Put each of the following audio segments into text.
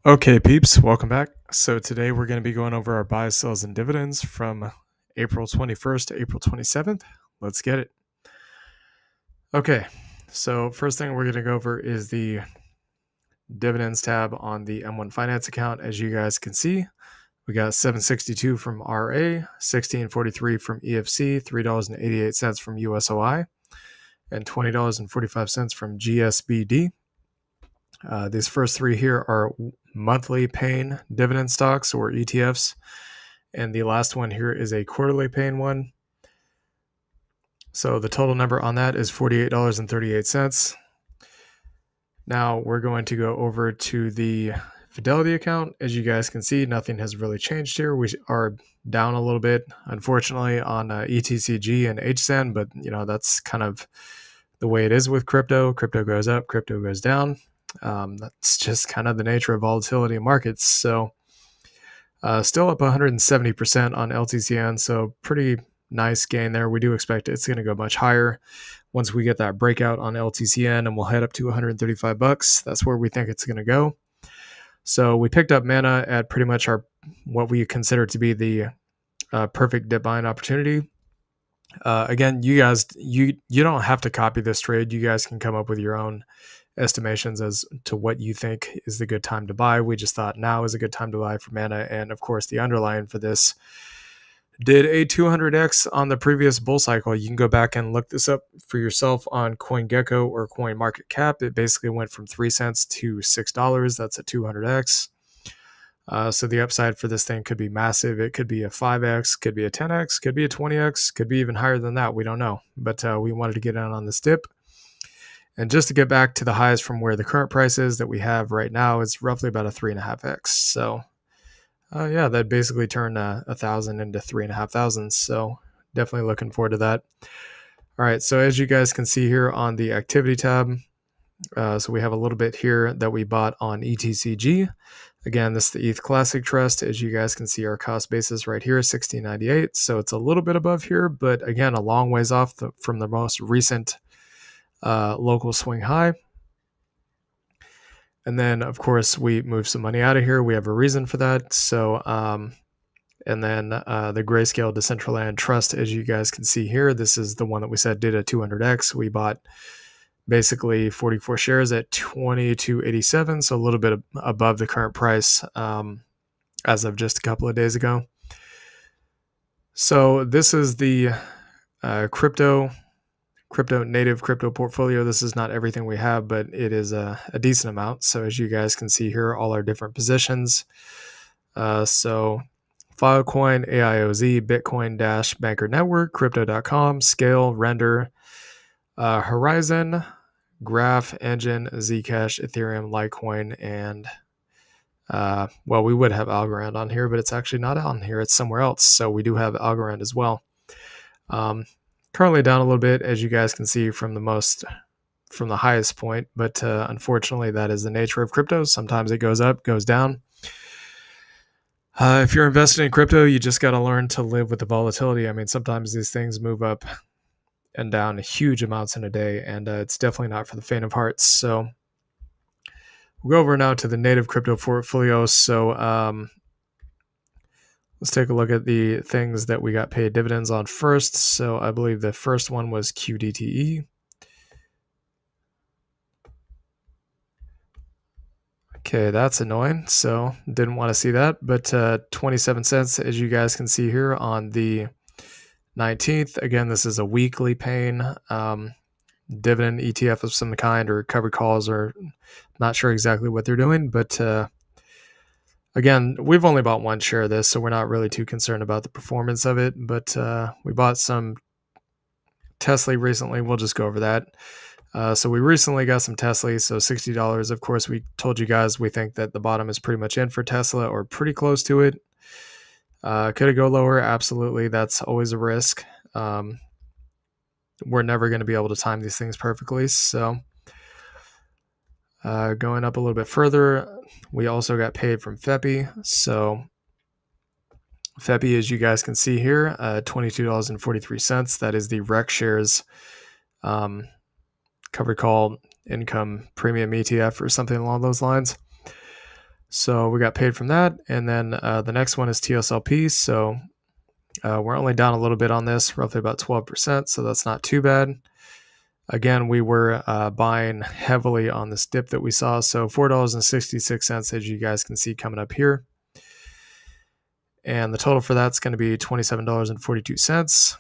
Okay, peeps, welcome back. So today we're going to be going over our buys, sells, and dividends from April 21st to April 27th. Let's get it. Okay, so first thing we're going to go over is the dividends tab on the M1 Finance account. As you guys can see, we got $7.62 from RA, $16.43 from EFC, $3.88 from USOI, and $20.45 from GSBD. These first three here are monthly paying dividend stocks or ETFs. And the last one here is a quarterly paying one. So the total number on that is $48.38. Now we're going to go over to the Fidelity account. As you guys can see, nothing has really changed here. We are down a little bit, unfortunately, on ETCG and HSN, but that's kind of the way it is with crypto. Crypto goes up, crypto goes down. That's just kind of the nature of volatility in markets. So still up 170% on LTCN, so pretty nice gain there. We do expect it's going to go much higher once we get that breakout on LTCN, and we'll head up to $135. That's where we think it's going to go. So we picked up Mana at pretty much what we consider to be the perfect dip buying opportunity. Again, you guys, you don't have to copy this trade. You guys can come up with your own estimations as to what you think is the good time to buy. We just thought now is a good time to buy for Mana, and of course the underlying for this did a 200x on the previous bull cycle. You can go back and look this up for yourself on CoinGecko or CoinMarketCap. It basically went from 3 cents to $6. That's a 200x. So the upside for this thing could be massive. It could be a 5x, could be a 10x, could be a 20x, could be even higher than that. We don't know, but we wanted to get in on this dip. And just to get back to the highs from where the current price is that we have right now, it's roughly about a 3.5x. So yeah, that basically turned 1,000 into 3,500. So definitely looking forward to that. All right, so as you guys can see here on the activity tab, so we have a little bit here that we bought on ETCG. Again, this is the ETH Classic Trust. As you guys can see, our cost basis right here is $16.98. So it's a little bit above here, but again, a long ways off from the most recent local swing high. And then, of course, we move some money out of here. We have a reason for that. So, and then the Grayscale Decentraland Trust, as you guys can see here, this is the one that we said did a 200x. We bought basically 44 shares at $22.87, so a little bit above the current price as of just a couple of days ago. So this is the crypto native crypto portfolio. This is not everything we have, but it is a decent amount. So as you guys can see here, all our different positions. So Filecoin, AIOZ, Bitcoin Dash, Banker Network, Crypto.com, Scale, Render, Horizon, Graph, Engine, Zcash, Ethereum, Litecoin, and well, we would have Algorand on here, but it's actually not on here. It's somewhere else. So we do have Algorand as well. Currently down a little bit, as you guys can see from the highest point, but unfortunately that is the nature of crypto. Sometimes it goes up, goes down. If you're invested in crypto, you just got to learn to live with the volatility. I mean, sometimes these things move up and down huge amounts in a day, and it's definitely not for the faint of heart. So we'll go over now to the native crypto portfolio. So let's take a look at the things that we got paid dividends on first. So I believe the first one was QDTE. Okay, that's annoying. So didn't want to see that, but 27 cents, as you guys can see here on the 19th. Again, this is a weekly paying dividend ETF of some kind, or covered calls, or not sure exactly what they're doing, but again, we've only bought one share of this, so we're not really too concerned about the performance of it, but we bought some Tesla recently. We'll just go over that. So we recently got some Tesla, so $60. Of course, we told you guys we think that the bottom is pretty much in for Tesla, or pretty close to it. Could it go lower? Absolutely. That's always a risk. We're never going to be able to time these things perfectly. So going up a little bit further, we also got paid from FEPI. So FEPI, as you guys can see here, $22.43. That is the REC shares covered call income premium ETF or something along those lines. So we got paid from that. And then the next one is TSLP. So we're only down a little bit on this, roughly about 12%. So that's not too bad. Again, we were buying heavily on this dip that we saw. So $4.66, as you guys can see coming up here. And the total for that's going to be $27.42.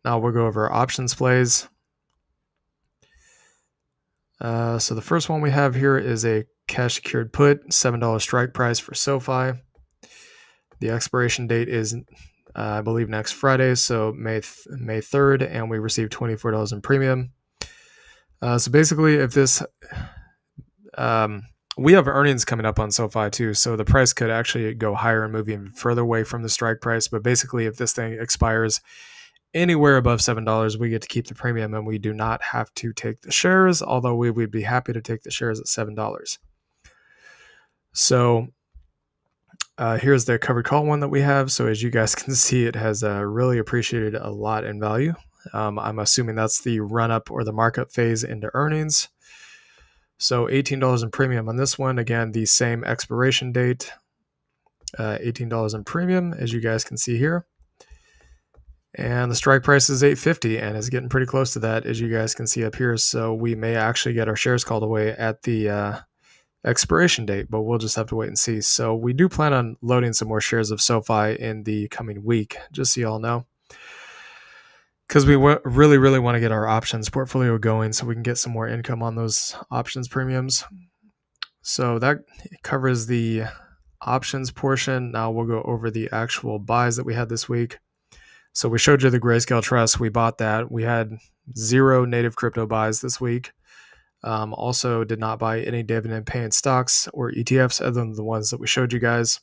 Now we'll go over options plays. So the first one we have here is a cash secured put, $7 strike price for SoFi. The expiration date is, I believe, next Friday, so May 3rd, and we received $24 in premium. So basically, if this, we have earnings coming up on SoFi too, so the price could actually go higher and move even further away from the strike price. But basically, if this thing expires anywhere above $7, we get to keep the premium, and we do not have to take the shares, although we would be happy to take the shares at $7. So here's the covered call one that we have. So as you guys can see, it has really appreciated a lot in value. I'm assuming that's the run-up or the markup phase into earnings. So $18 in premium on this one. Again, the same expiration date, $18 in premium, as you guys can see here. And the strike price is $8.50 and is getting pretty close to that, as you guys can see up here. So we may actually get our shares called away at the expiration date, but we'll just have to wait and see. So we do plan on loading some more shares of SoFi in the coming week, just so you all know, because we really want to get our options portfolio going so we can get some more income on those options premiums. So that covers the options portion. Now we'll go over the actual buys that we had this week. So we showed you the Grayscale Trust. We bought that. We had 0 native crypto buys this week. Also did not buy any dividend paying stocks or ETFs other than the ones that we showed you guys.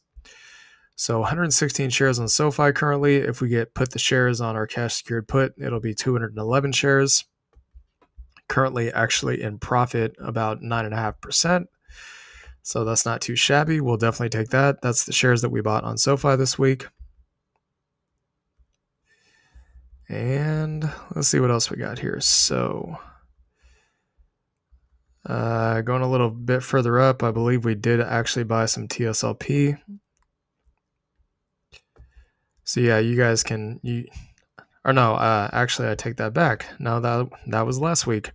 So 116 shares on SoFi currently. If we put the shares on our cash secured put, it'll be 211 shares. Currently actually in profit about 9.5%. So that's not too shabby. We'll definitely take that. That's the shares that we bought on SoFi this week. And let's see what else we got here. So going a little bit further up, I believe we did actually buy some TSLP. So yeah, you guys can, actually I take that back. No, that was last week.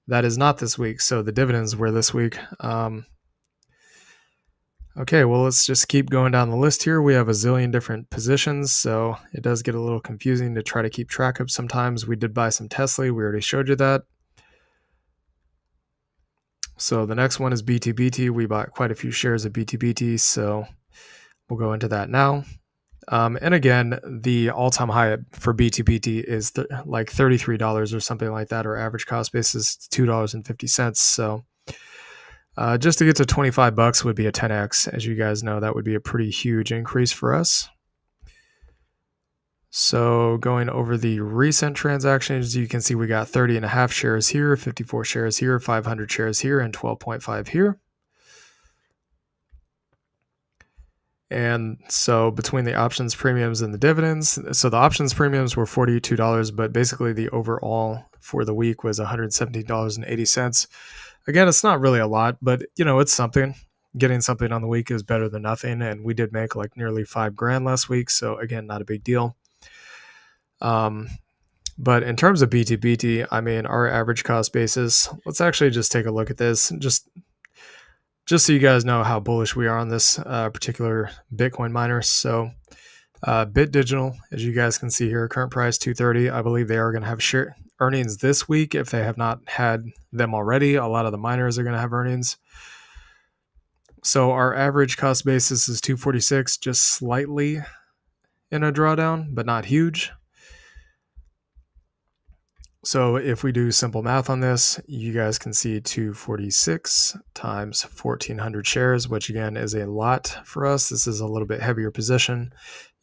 That is not this week. So the dividends were this week. Okay, well, let's just keep going down the list here. We have a zillion different positions, so it does get a little confusing to try to keep track of sometimes. We did buy some Tesla. We already showed you that. So the next one is BTBT. We bought quite a few shares of BTBT, so we'll go into that now. And again, the all-time high for BTBT is like $33 or something like that. Our average cost basis is $2.50. So just to get to $25 would be a 10x. As you guys know, that would be a pretty huge increase for us. So going over the recent transactions, you can see we got 30.5 shares here, 54 shares here, 500 shares here, and 12.5 here. And so between the options premiums and the dividends, so the options premiums were $42, but basically the overall for the week was $117.80. Again, it's not really a lot, but it's something. Getting something on the week is better than nothing. And we did make like nearly $5,000 last week. So again, not a big deal. But in terms of BTBT, I mean, our average cost basis, let's actually just take a look at this. Just so you guys know how bullish we are on this particular Bitcoin miner. So Bit Digital, as you guys can see here, current price $230. I believe they are going to have share earnings this week if they have not had them already. A lot of the miners are going to have earnings. So our average cost basis is $246, just slightly in a drawdown, but not huge. So if we do simple math on this, you guys can see 246 times 1,400 shares, which again is a lot for us. This is a little bit heavier position.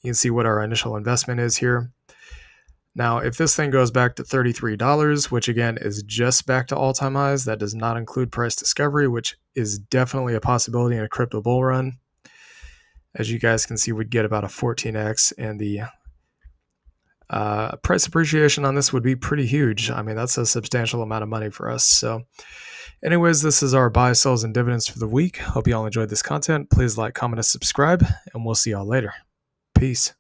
You can see what our initial investment is here. Now, if this thing goes back to $33, which again is just back to all-time highs, that does not include price discovery, which is definitely a possibility in a crypto bull run. As you guys can see, we'd get about a 14x, and the price appreciation on this would be pretty huge. I mean, that's a substantial amount of money for us. So Anyways, this is our buy, sells, and dividends for the week. Hope you all enjoyed this content. Please like, comment, and subscribe, and we'll see y'all later. Peace.